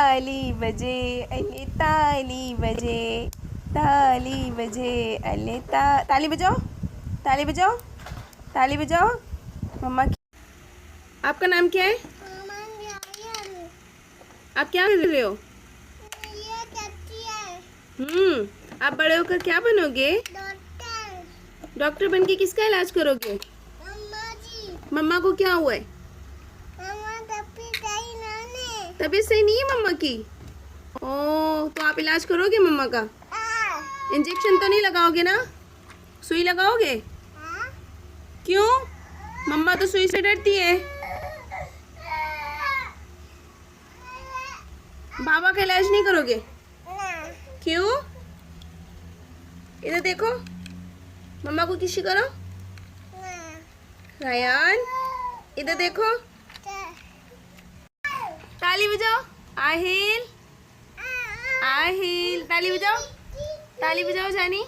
ताली बजे अले ताली बजे, ताली बजे अले ताली बजाओ, ताली बजाओ, ताली बजाओ। मम्मा की। आपका नाम क्या है? आप क्या कर रहे हो? आप बड़े होकर क्या बनोगे? डॉक्टर। डॉक्टर बन के किसका इलाज करोगे? मम्मा जी। मम्मा को क्या हुआ है? मम्मा तबीयत सही नहीं है। तबीयत सही नहीं है मम्मा की। ओह, तो आप इलाज करोगे मम्मा का? इंजेक्शन तो नहीं लगाओगे ना? सुई लगाओगे? क्यों? मम्मा तो सुई से डरती है। बाबा का इलाज नहीं करोगे? क्यों? इधर देखो, मम्मा को किसी करो। रायन, इधर देखो, ताली बजाओ। आहिल, आहिल, ताली बजाओ, ताली बजाओ जानी।